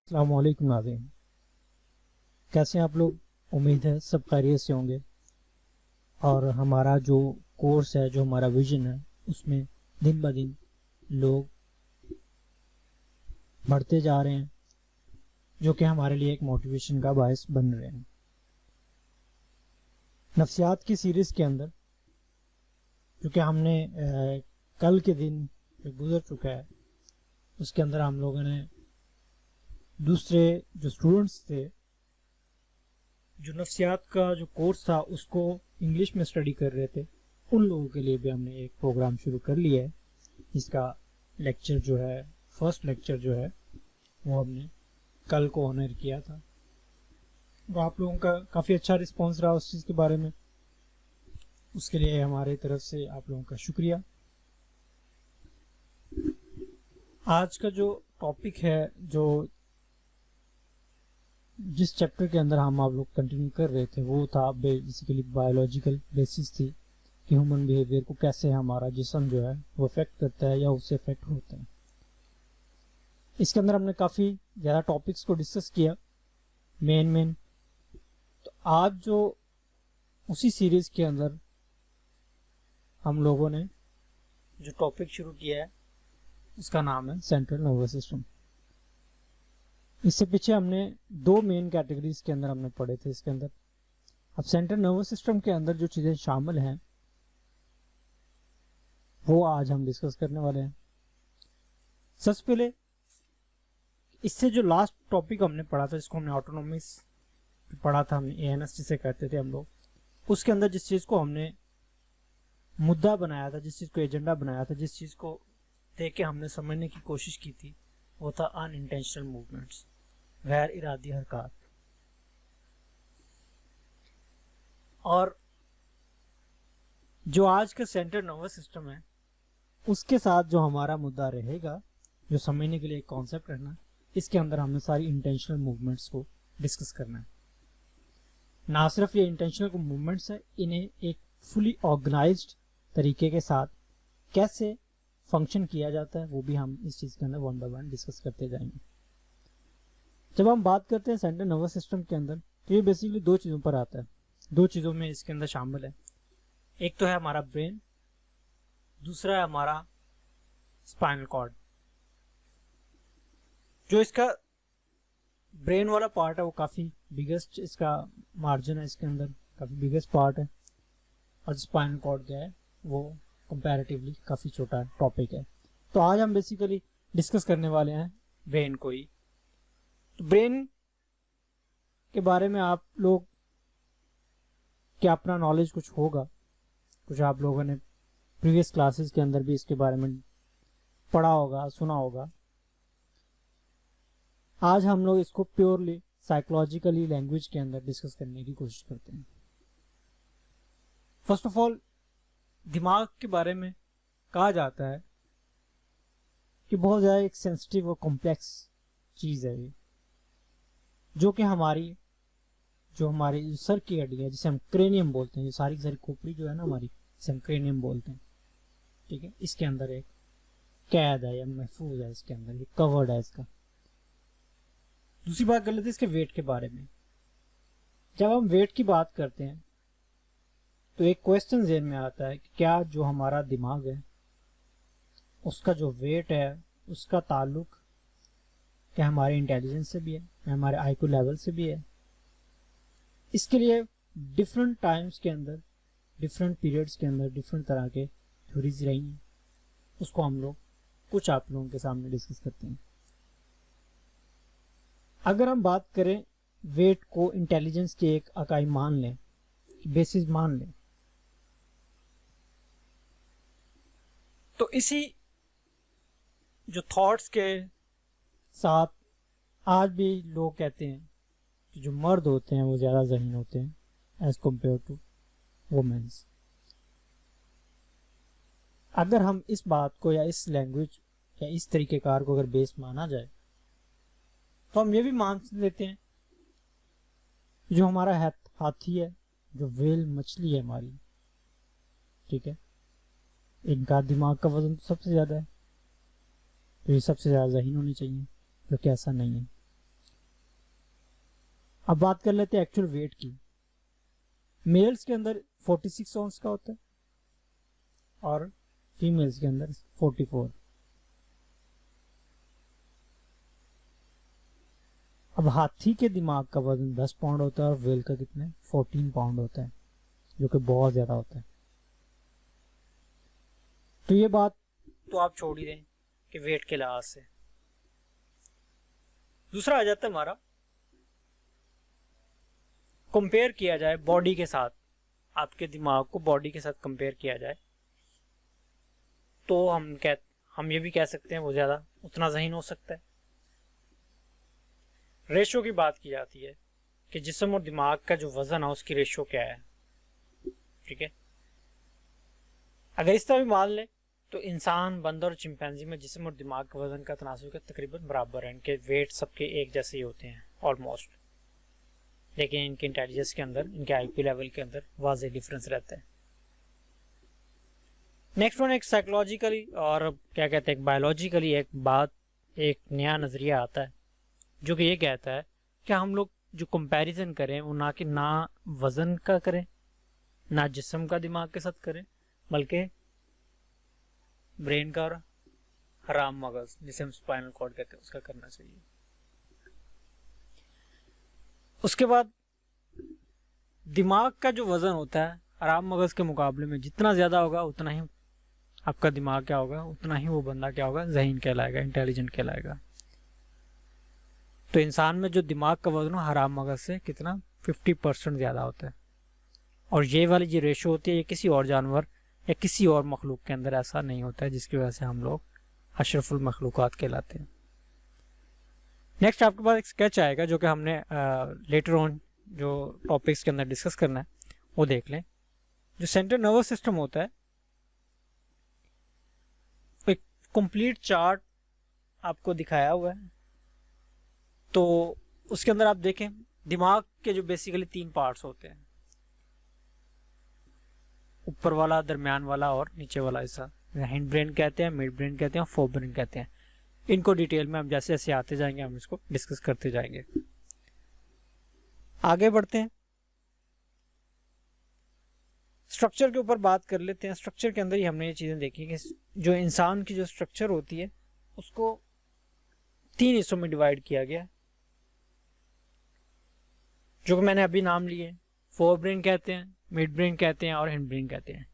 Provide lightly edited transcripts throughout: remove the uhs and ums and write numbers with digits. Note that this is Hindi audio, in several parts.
अस्सलाम वालेकुम नाज़रीन, कैसे हैं आप लोग। उम्मीद है सब खैरियत से होंगे। और हमारा जो कोर्स है, जो हमारा विजन है, उसमें दिन ब दिन लोग बढ़ते जा रहे हैं, जो कि हमारे लिए एक मोटिवेशन का बायस बन रहे हैं। नफ्सियात की सीरीज़ के अंदर जो कि हमने कल के दिन जो गुजर चुका है, उसके अंदर हम लोगों ने दूसरे जो स्टूडेंट्स थे, जो नफ्सियात का जो कोर्स था उसको इंग्लिश में स्टडी कर रहे थे, उन लोगों के लिए भी हमने एक प्रोग्राम शुरू कर लिया है। इसका लेक्चर जो है, फर्स्ट लेक्चर जो है, वो हमने कल को ऑनर किया था। तो आप लोगों का काफ़ी अच्छा रिस्पांस रहा उस चीज़ के बारे में, उसके लिए हमारे तरफ से आप लोगों का शुक्रिया। आज का जो टॉपिक है, जो जिस चैप्टर के अंदर हम आप लोग कंटिन्यू कर रहे थे, वो था बेसिकली बायोलॉजिकल बेसिस थी कि ह्यूमन बिहेवियर को कैसे हमारा जिस्म जो है वो अफेक्ट करता है या उससे अफेक्ट होता है। इसके अंदर हमने काफ़ी ज़्यादा टॉपिक्स को डिस्कस किया, मेन। तो आज जो उसी सीरीज़ के अंदर हम लोगों ने जो टॉपिक शुरू किया है, उसका नाम है सेंट्रल नर्वस सिस्टम। इससे पीछे हमने दो मेन कैटेगरीज के अंदर हमने पढ़े थे इसके अंदर। अब सेंट्रल नर्वस सिस्टम के अंदर जो चीज़ें शामिल हैं वो आज हम डिस्कस करने वाले हैं। सबसे पहले इससे जो लास्ट टॉपिक हमने पढ़ा था, जिसको हमने ऑटोनॉमिस पढ़ा था, हमने एएनएस जिसे कहते थे हम लोग, उसके अंदर जिस चीज़ को हमने मुद्दा बनाया था, जिस चीज़ को एजेंडा बनाया था, जिस चीज़ को देख के हमने समझने की कोशिश की थी, वो था अनइंटेंशनल मूवमेंट्स, गैर इरादी हरकत। और जो आज का सेंट्रल नर्वस सिस्टम है, उसके साथ जो हमारा मुद्दा रहेगा, जो समझने के लिए एक कॉन्सेप्ट रहना, इसके अंदर हमने सारी इंटेंशनल मूवमेंट्स को डिस्कस करना है। ना सिर्फ ये इंटेंशनल मूवमेंट्स है, इन्हें एक फुली ऑर्गेनाइज्ड तरीके के साथ कैसे फंक्शन किया जाता है, वो भी हम इस चीज़ के अंदर वन बाय वन डिस्कस करते जाएंगे। जब हम बात करते हैं सेंट्रल नर्वस सिस्टम के अंदर, तो ये बेसिकली दो चीज़ों पर आता है। दो चीज़ों में इसके अंदर शामिल है। एक तो है हमारा ब्रेन, दूसरा है हमारा स्पाइनल कॉर्ड। जो इसका ब्रेन वाला पार्ट है वो काफ़ी बिगेस्ट इसका मार्जिन है, इसके अंदर काफ़ी बिगेस्ट पार्ट है। और स्पाइनल कॉर्ड क्या है, वो कंपैरेटिवली काफ़ी छोटा टॉपिक है। तो आज हम बेसिकली डिस्कस करने वाले हैं ब्रेन को ही। तो ब्रेन के बारे में आप लोग क्या अपना नॉलेज कुछ होगा, कुछ आप लोगों ने प्रीवियस क्लासेस के अंदर भी इसके बारे में पढ़ा होगा, सुना होगा। आज हम लोग इसको प्योरली साइकोलॉजिकली लैंग्वेज के अंदर डिस्कस करने की कोशिश करते हैं। फर्स्ट ऑफ ऑल, दिमाग के बारे में कहा जाता है कि बहुत ज़्यादा एक सेंसिटिव और कॉम्प्लेक्स चीज़ है ये, जो कि हमारी सर की हड्डी है, जिसे हम क्रेनियम बोलते हैं, ये सारी की सारी खोपड़ी जो है ना हमारी, जिसे हम क्रेनियम बोलते हैं, ठीक है, इसके अंदर एक कैद है या महफूज है, इसके अंदर ये कवर्ड है इसका। दूसरी बात कर लेते हैं इसके वेट के बारे में। जब हम वेट की बात करते हैं तो एक क्वेश्चन ज़हन में आता है कि क्या जो हमारा दिमाग है उसका जो वेट है, उसका ताल्लुक क्या हमारे इंटेलिजेंस से भी है, क्या हमारे आईक्यू लेवल से भी है। इसके लिए डिफरेंट टाइम्स के अंदर, डिफरेंट पीरियड्स के अंदर डिफरेंट तरह के थ्योरीज रही हैं, उसको हम लोग कुछ आप लोगों के सामने डिस्कस करते हैं। अगर हम बात करें वेट को इंटेलिजेंस के एक इकाई मान लें, बेसिस मान लें, तो इसी जो थॉट्स के साथ आज भी लोग कहते हैं कि जो मर्द होते हैं वो ज़्यादा ज़हीन होते हैं एज कम्पेयर टू वुमेन्स। अगर हम इस बात को या इस लैंग्वेज या इस तरीक़ेकार को अगर बेस माना जाए, तो हम ये भी मान लेते हैं जो हमारा हाथी है, जो व्हेल मछली है हमारी, ठीक है, इनका दिमाग का वजन तो सबसे ज़्यादा है, तो ये सबसे ज़्यादा ज़हीन होनी चाहिए, जो कि ऐसा नहीं है। अब बात कर लेते हैं एक्चुअल वेट की। मेल्स के अंदर 46 ऑन्स का होता है और फीमेल्स के अंदर 44। अब हाथी के दिमाग का वजन 10 पाउंड होता है और व्हेल का कितना 14 पाउंड होता है, जो कि बहुत ज्यादा होता है। तो ये बात तो आप छोड़ ही दें कि वेट के लिहाज से। दूसरा आ जाता है हमारा, कंपेयर किया जाए बॉडी के साथ, आपके दिमाग को बॉडी के साथ कंपेयर किया जाए तो हम ये भी कह सकते हैं वो ज़्यादा उतना ज़हीन हो सकता है। रेशो की बात की जाती है कि जिस्म और दिमाग का जो वज़न है उसकी रेशो क्या है, ठीक है। अगर इस तरह भी मान लें तो इंसान, बंदर और चिंपैंजी में जिस्म और दिमाग के वज़न का तनासुब का तकरीबन बराबर है। इनके वेट सबके एक जैसे ही होते हैं ऑलमोस्ट, लेकिन इनके इंटेलिजेंस के अंदर, इनके आईक्यू लेवल के अंदर वाज़ेह डिफरेंस रहता है। नेक्स्ट वन, एक साइकोलॉजिकली और क्या कहते हैं बायोलॉजिकली एक नया नज़रिया आता है जो कि ये कहता है कि हम लोग जो कंपैरिजन करें वो ना वज़न का करें, ना जिस्म का दिमाग के साथ करें, बल्कि ब्रेन का और हराम मगज जिसे हम स्पाइनल कॉर्ड कहते हैं उसका करना चाहिए। उसके बाद दिमाग का जो वज़न होता है हराम मगज के मुकाबले में जितना ज़्यादा होगा उतना ही आपका दिमाग क्या होगा, उतना ही वो बंदा क्या होगा, ज़हीन कहलाएगा, इंटेलिजेंट कहलाएगा। तो इंसान में जो दिमाग का वजन हराम मगज से कितना 50% ज़्यादा होता है। और ये वाली जो रेशो होती है ये किसी और जानवर या किसी और मखलूक के अंदर ऐसा नहीं होता है, जिसकी वजह से हम लोग अशरफुल मखलूक़ात कहलाते हैं। नेक्स्ट आपके पास एक स्केच आएगा जो कि हमने लेटर ऑन जो टॉपिक्स के अंदर डिस्कस करना है वो देख लें। जो सेंट्रल नर्वस सिस्टम होता है, एक कंप्लीट चार्ट आपको दिखाया हुआ है। तो उसके अंदर आप देखें दिमाग के जो बेसिकली 3 पार्ट्स होते हैं, ऊपर वाला, दरमियान वाला और नीचे वाला हिस्सा। हिंड ब्रेन कहते हैं, मिड ब्रेन कहते हैं, फोर ब्रेन कहते हैं। इनको डिटेल में हम जैसे जैसे आते जाएंगे हम इसको डिस्कस करते जाएंगे। आगे बढ़ते हैं, स्ट्रक्चर के ऊपर बात कर लेते हैं। स्ट्रक्चर के अंदर ही हमने ये चीज़ें देखी कि जो इंसान की जो स्ट्रक्चर होती है उसको 3 हिस्सों में डिवाइड किया गया, जो कि मैंने अभी नाम लिए। फोर ब्रेन कहते हैं, मिड ब्रेन कहते हैं और हिंड ब्रेन कहते हैं।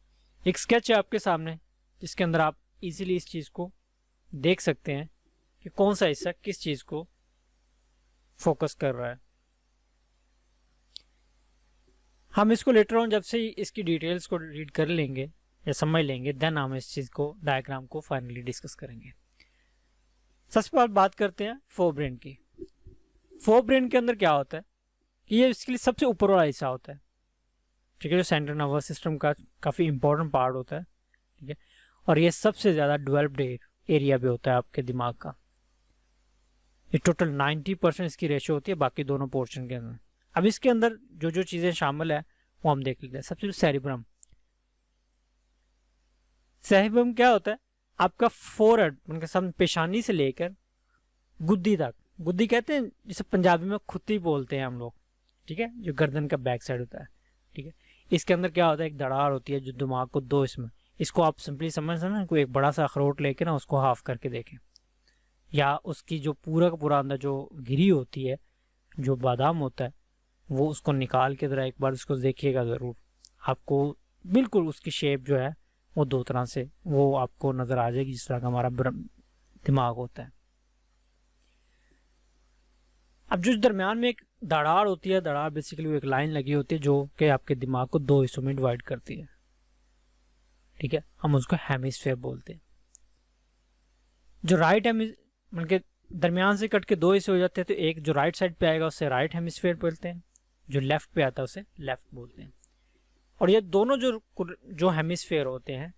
एक स्केच है आपके सामने जिसके अंदर आप इजीली इस चीज़ को देख सकते हैं कि कौन सा हिस्सा किस चीज़ को फोकस कर रहा है। हम इसको लेटर ऑन जब से ही इसकी डिटेल्स को रीड कर लेंगे या समझ लेंगे, देन हम इस चीज़ को, डायग्राम को फाइनली डिस्कस करेंगे। सबसे पहले बात करते हैं फोर ब्रेन की। फोर ब्रेन के अंदर क्या होता है कि ये इसके लिए सबसे ऊपर वाला हिस्सा होता है, ठीक है, जो सेंट्रल नर्वस सिस्टम का काफ़ी इंपॉर्टेंट पार्ट होता है, ठीक है। और ये सबसे ज़्यादा डेवलप्ड एरिया भी होता है आपके दिमाग का। ये टोटल 90% इसकी रेशो होती है बाकी दोनों पोर्शन के अंदर। अब इसके अंदर जो जो चीज़ें शामिल है वो हम देख लेते हैं। सबसे पहले सेरिब्रम। सेरिब्रम क्या होता है, आपका फोरहेड, उनके सामने पेशानी से लेकर गुद्दी तक, गुद्दी कहते हैं जिसे पंजाबी में खुत्ती बोलते हैं हम लोग, ठीक है, जो गर्दन का बैक साइड होता है, ठीक है। इसके अंदर क्या होता है, एक दरार होती है जो दिमाग को दो, इसको आप सिंपली समझ ना, कोई एक बड़ा सा अखरोट लेके ना उसको हाफ करके देखें, या उसकी जो पूरा का पूरा अंदर जो गिरी होती है, जो बादाम होता है, वो उसको निकाल के ज़रा एक बार उसको देखिएगा ज़रूर, आपको बिल्कुल उसकी शेप जो है वो 2 तरह से वो आपको नज़र आ जाएगी, जिस तरह का हमारा दिमाग होता है। अब जो दरमियान में एक दरार होती है, दरार बेसिकली वो एक लाइन लगी होती है जो कि आपके दिमाग को 2 हिस्सों में डिवाइड करती है, ठीक है, हम उसको हेमिस्फीयर बोलते हैं। जो राइट मतलब के दरमियान से कट के 2 हिस्से हो जाते हैं, तो एक जो राइट साइड पे आएगा उसे राइट हेमिस्फीयर बोलते हैं, जो लेफ्ट पे आता है उसे लेफ्ट बोलते हैं। और ये दोनों जो हेमिस्फीयर होते हैं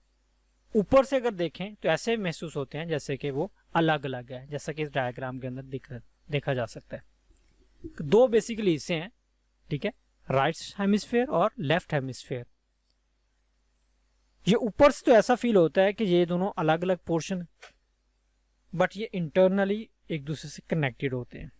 ऊपर से अगर देखें तो ऐसे महसूस होते हैं जैसे कि वो अलग अलग है, जैसा कि इस डायग्राम के अंदर देखा जा सकता है। 2 बेसिकली हिस्से हैं, ठीक है, राइट हेमिस्फीयर और लेफ्ट हेमिस्फीयर। ये ऊपर से तो ऐसा फील होता है कि ये दोनों अलग अलग पोर्शन, बट ये इंटरनली एक दूसरे से कनेक्टेड होते हैं।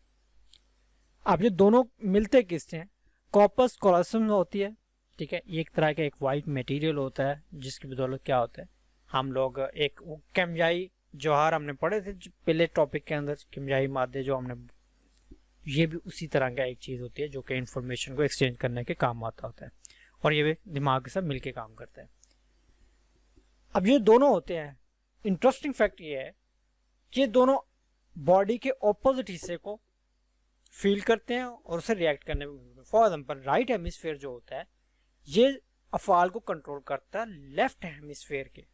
अब ये दोनों मिलते किससे हैं? कॉर्पस कॉलोसम होती है, ठीक है, ये एक तरह का एक वाइट मटेरियल होता है जिसकी बदौलत क्या होता है, हम लोग एक केमियाई जौहर हमने पढ़े थे पहले टॉपिक के अंदर, केमियाई मादे जो हमने, ये भी उसी तरह का एक चीज़ होती है जो कि इंफॉर्मेशन को एक्सचेंज करने के काम आता होता है, और ये भी दिमाग के साथ मिलके काम करता है। अब ये दोनों होते हैं, इंटरेस्टिंग फैक्ट ये है कि ये दोनों बॉडी के ऑपोजिट हिस्से को फील करते हैं और उसे रिएक्ट करने में। फॉर एग्जाम्पल राइट हेमिस्फेयर जो होता है ये अफाल को कंट्रोल करता है लेफ्ट हेमिस्फेयर के।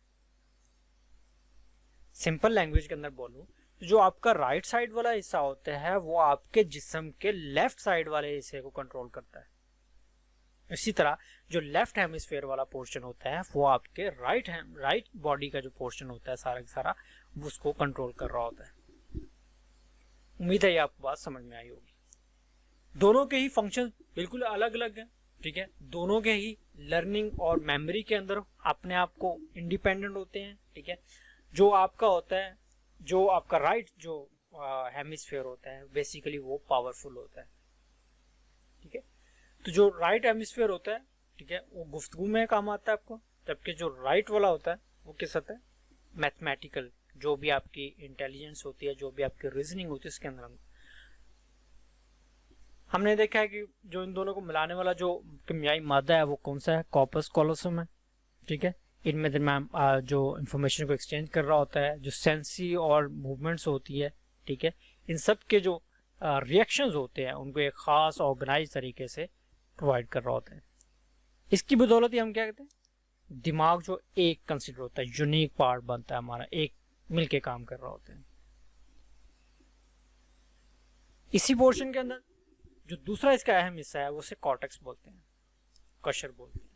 सिंपल लैंग्वेज के अंदर बोलूं तो जो आपका राइट साइड वाला हिस्सा होता है वो आपके जिस्म के लेफ्ट साइड वाले हिस्से को कंट्रोल करता है। इसी तरह जो लेफ्ट हेमिस्फेयर वाला पोर्शन होता है वो आपके राइट बॉडी का जो पोर्शन होता है सारा का सारा उसको कंट्रोल कर रहा होता है। उम्मीद है ये आपको बात समझ में आई होगी। दोनों के ही फंक्शन बिल्कुल अलग अलग हैं, ठीक है, दोनों के ही लर्निंग और मेमोरी के अंदर अपने आप को इंडिपेंडेंट होते हैं, ठीक है। जो आपका होता है, जो आपका राइट जो हेमिस्फेयर होता है बेसिकली वो पावरफुल होता है, ठीक है। तो जो राइट हेमिस्फेयर होता है, ठीक है, वो गुफ्तगू में काम आता है आपको, जबकि जो राइट वाला होता है वो किस होता है, मैथमेटिकल, जो भी आपकी इंटेलिजेंस होती है, जो भी आपकी रीजनिंग होती है उसके अंदर। हमने देखा है कि जो इन दोनों को मिलाने वाला जो केमियाई मादा है वो कौन सा है, कॉर्पस कॉलोसम है, ठीक है। इनमें मैम जो इंफॉर्मेशन को एक्सचेंज कर रहा होता है, जो सेंसी और मूवमेंट्स होती है, ठीक है, इन सब के जो रिएक्शंस होते हैं उनको एक खास ऑर्गेनाइज तरीके से प्रोवाइड कर रहा होता है। इसकी बदौलत ही हम क्या कहते हैं, दिमाग जो एक कंसिडर होता है, यूनिक पार्ट बनता है हमारा, एक मिलके काम कर रहा होता है। इसी पोर्शन के अंदर जो दूसरा इसका अहम हिस्सा है वो उसे कॉर्टेक्स बोलते हैं, कशर बोलते हैं।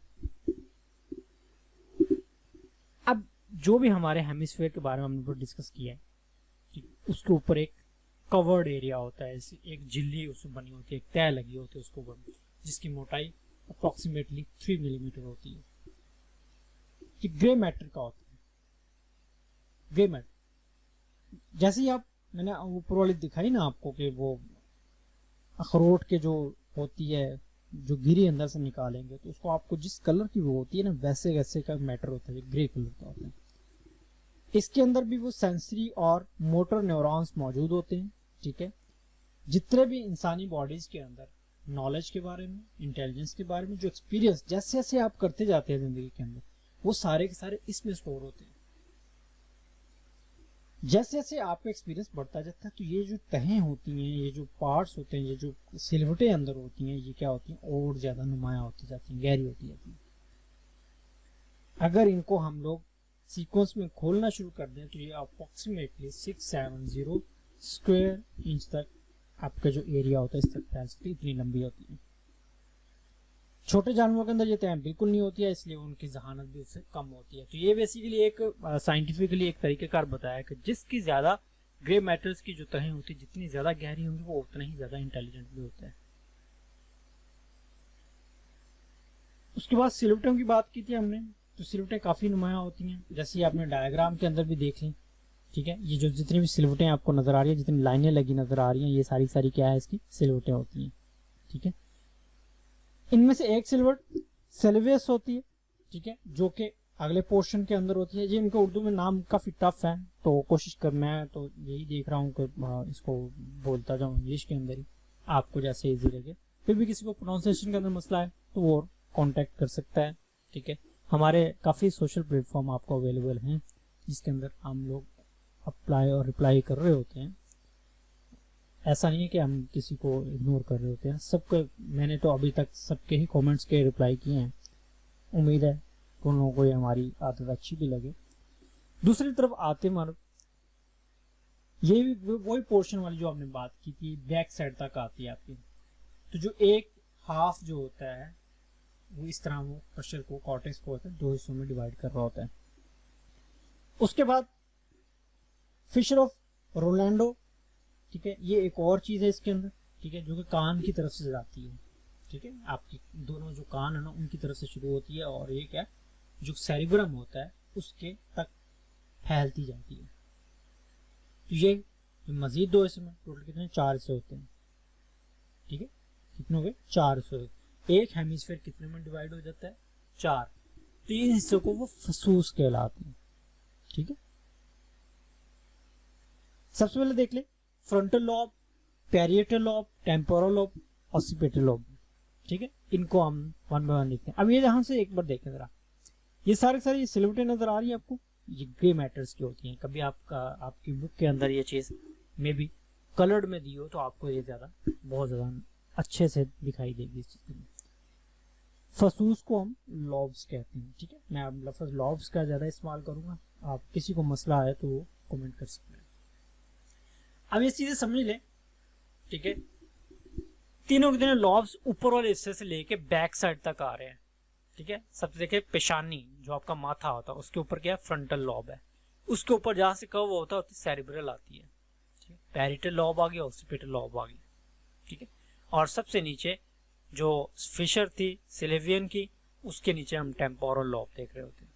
अब जो भी हमारे हेमिस्फेयर के बारे में हमने डिस्कस किया है, उसके ऊपर एक कवर्ड एरिया होता है, एक झिल्ली उसमें बनी होती है, एक तह लगी होती है उसको ऊपर, जिसकी मोटाई अप्रोक्सीमेटली 3 मिलीमीटर होती है। कि ग्रे मैटर का होता है, ग्रे मैटर जैसे ही आप, मैंने ऊपर वाली दिखाई ना आपको कि वो अखरोट के जो होती है जो गिरी अंदर से निकालेंगे तो उसको आपको जिस कलर की वो होती है ना वैसे वैसे का मैटर होता है, ग्रे कलर का होता है। इसके अंदर भी वो सेंसरी और मोटर न्यूरॉन्स मौजूद होते हैं, ठीक है। जितने भी इंसानी बॉडीज के अंदर नॉलेज के बारे में, इंटेलिजेंस के बारे में जो एक्सपीरियंस जैसे जैसे आप करते जाते हैं जिंदगी के अंदर, वो सारे के सारे इसमें स्टोर होते हैं। जैसे जैसे आपका एक्सपीरियंस बढ़ता जाता है तो ये जो तहें होती हैं, ये जो पार्ट्स होते हैं, ये जो सिलवटें अंदर होती हैं, ये क्या होती हैं, और ज्यादा नुमाया होती जाती हैं, गहरी होती जाती हैं। अगर इनको हम लोग सीक्वेंस में खोलना शुरू कर दें तो ये अप्रोक्सीमेटली 670 स्क्वायर इंच तक आपका जो एरिया होता है इस तक फैल सकती है, इतनी लंबी होती है। छोटे जानवरों के अंदर ये तह बिल्कुल नहीं होती है, इसलिए उनकी जहानत भी उससे कम होती है। तो ये बेसिकली एक साइंटिफिकली एक तरीकेकार बताया कि जिसकी ज्यादा ग्रे मेटल्स की जो तहें होती है जितनी ज्यादा गहरी होंगी वो उतना ही ज्यादा इंटेलिजेंट भी होता है। उसके बाद सिलवटों की बात की थी हमने, तो सिलवटें काफी नुमाया होती हैं, जैसे आपने डायग्राम के अंदर भी देख ली, ठीक है। ये जो जितनी भी सिलवटें आपको नजर आ रही है, जितनी लाइनें लगी नजर आ रही हैं, ये सारी सारी क्या है, इसकी सिलवटें होती हैं, ठीक है। इनमें से एक सिलवट सेल्वियस होती है, ठीक है, जो कि अगले पोर्शन के अंदर होती है। ये इनका उर्दू में नाम काफी टफ है, तो कोशिश कर, मैं तो यही देख रहा हूँ कि इसको बोलता जाऊँ इंग्लिश के अंदर ही, आपको जैसे इजी लगे। फिर भी किसी को प्रोनाउंसिएशन के अंदर मसला है तो वो कांटेक्ट कर सकता है, ठीक है। हमारे काफी सोशल प्लेटफॉर्म आपको अवेलेबल हैं जिसके अंदर हम लोग अप्लाई और रिप्लाई कर रहे होते हैं। ऐसा नहीं है कि हम किसी को इग्नोर कर रहे होते हैं, सबको, मैंने तो अभी तक सबके ही कमेंट्स के रिप्लाई किए हैं। उम्मीद है कि उन लोगों को ये हमारी आदत अच्छी भी लगे। दूसरी तरफ आते मर, ये भी वही पोर्शन वाली जो आपने बात की थी, बैक साइड तक आती है आपकी। तो जो एक हाफ जो होता है वो इस तरह वो कशर को, कॉर्टेक्स को होता है, दो हिस्सों में डिवाइड कर रहा होता है। उसके बाद फिशर ऑफ रोलैंडो, ठीक है, ये एक और चीज है इसके अंदर, ठीक है, जो कि कान की तरफ से जाती है, ठीक है। आपकी दोनों जो कान है ना उनकी तरफ से शुरू होती है और ये क्या, जो सेरिब्रम होता है उसके तक फैलती जाती है। तो ये मजीद दो हिस्से में, टोटल कितने, 4 हिस्से होते हैं। ठीक है, कितने हो गए 400। एक हेमिस्फीयर कितने में डिवाइड हो जाता है 4, 3 हिस्सों को वो फसूस कहलाते हैं। ठीक है, सबसे पहले देख ले frontal lobe, parietal lobe, temporal lobe, occipital lobe. ठीक है, इनको हम वन बाय वन देखते हैं। अब ये यहां से एक बार देखें जरा, ये सारी सिलवटें नजर आ रही है आपको, ये ग्रे मैटर्स की होती हैं। कभी आपकी बुक के अंदर ये चीज मे बी कलर्ड में दी हो तो आपको ये बहुत ज्यादा अच्छे से दिखाई देगी इस चीज में। फसूस को हम लॉब्स कहते हैं। ठीक है, मैं अब लफ्ज लॉब्स का ज्यादा इस्तेमाल करूंगा, आप किसी को मसला है तो वो कमेंट कर सकते हैं। अब ये चीजें समझ लें। ठीक है, तीनों के तीनों लॉब्स ऊपर वाले हिस्से से लेके बैक साइड तक आ रहे हैं। ठीक है, सबसे देखिए पेशानी जो आपका माथा होता है उसके ऊपर क्या है फ्रंटल लॉब है, उसके ऊपर जहां से कर्व होता है सेरिब्रल आती है। ठीक है, पैरिटल लॉब आ गया, ऑसिपिटल लॉब आ गई। ठीक है, और सबसे नीचे जो फिशर थी सिलेवियन की, उसके नीचे हम टेम्पोरल लॉब देख रहे होते हैं।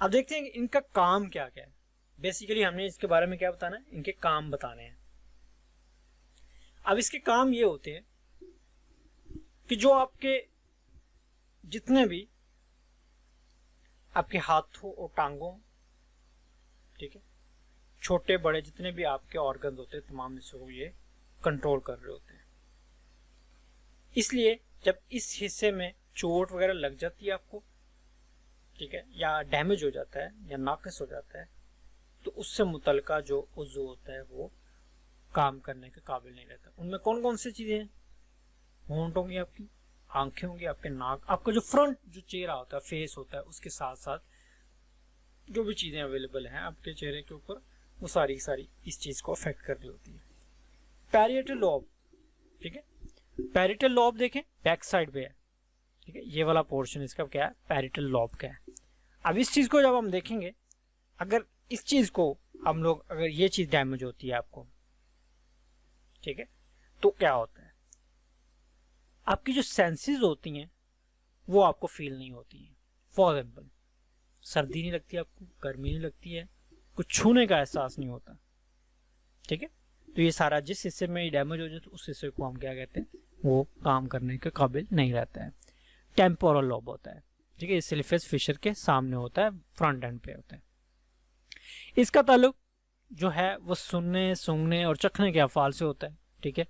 अब देखते हैं इनका काम क्या क्या है। बेसिकली हमने इसके बारे में क्या बताना है, इनके काम बताने हैं। अब इसके काम ये होते हैं कि जो आपके जितने भी आपके हाथों और टांगों, ठीक है, छोटे बड़े जितने भी आपके ऑर्गन्स होते हैं तमाम हिस्सों को ये कंट्रोल कर रहे होते हैं। इसलिए जब इस हिस्से में चोट वगैरह लग जाती है आपको, ठीक है, या डैमेज हो जाता है या नाक़िस हो जाता है, तो उससे मुतल्लिका जो उज़्व होता है वो काम करने के काबिल नहीं रहता। उनमें कौन कौन सी चीजें हैं, होंठ होंगी आपकी, आंखें होंगी, आपके नाक, आपका जो फ्रंट जो चेहरा होता है फेस होता है, उसके साथ साथ जो भी चीजें अवेलेबल हैं आपके चेहरे के ऊपर, वो सारी इस चीज को अफेक्ट कर रही होती है। पैरिएटल लॉब, ठीक है, पैरिएटल लॉब देखें बैक साइड पे है। ठीक है, ये वाला पोर्शन इसका क्या है, पैरिएटल लॉब का है। अब इस चीज को जब हम देखेंगे, अगर इस चीज को हम लोग, अगर ये चीज डैमेज होती है आपको, ठीक है, तो क्या होता है, आपकी जो सेंसेस होती हैं वो आपको फील नहीं होती हैं। फॉर एग्जाम्पल सर्दी नहीं लगती आपको, गर्मी नहीं लगती है, कुछ छूने का एहसास नहीं होता। ठीक है, तो ये सारा जिस हिस्से में डैमेज हो जाए तो उस हिस्से को हम क्या कहते हैं, वो काम करने के काबिल नहीं रहता है। टेम्पोरल लॉब होता है, ठीक है, ये सिलिफेस फिशर के सामने होता है, फ्रंट एंड पे होता है। इसका ताल्लुक जो है वो सुनने, सूंघने और चखने के अफ़ाल से होता है। ठीक है,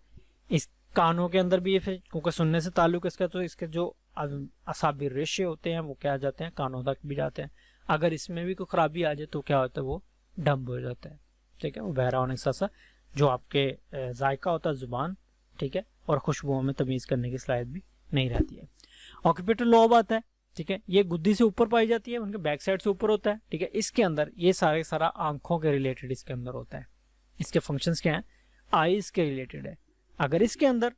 इस कानों के अंदर भी ये फिर क्योंकि सुनने से ताल्लुक इसका, तो इसके जो असाबी रेशे होते हैं वो क्या जाते हैं, कानों तक भी जाते हैं। अगर इसमें भी कोई खराबी आ जाए तो क्या होता है, वो डंब हो जाता है। ठीक है, वो बहरा होने के साथ साथ जो आपके जायका होता है जुबान, ठीक है, और खुशबुओं में तमीज़ करने की सलाहियत भी नहीं रहती है। ऑक्यूपिटल लॉब आता है, ठीक है, ये गुद्दी से ऊपर पाई जाती है, उनके बैक साइड से ऊपर होता है। ठीक है, इसके अंदर ये सारा आंखों के रिलेटेड इसके अंदर होता है। इसके फंक्शंस क्या हैं, आईज के रिलेटेड है। अगर इसके अंदर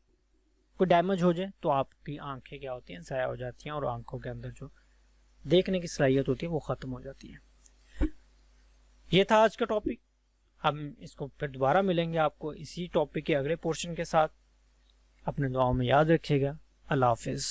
कोई डैमेज हो जाए तो आपकी आंखें क्या होती हैं, ज़ाया हो जाती हैं, और आंखों के अंदर जो देखने की सलाहियत होती है वो ख़त्म हो जाती है। ये था आज का टॉपिक। हम इसको फिर दोबारा मिलेंगे आपको इसी टॉपिक के अगले पोर्शन के साथ। अपने दुआओं में याद रखिएगा। अल्लाह हाफिज़।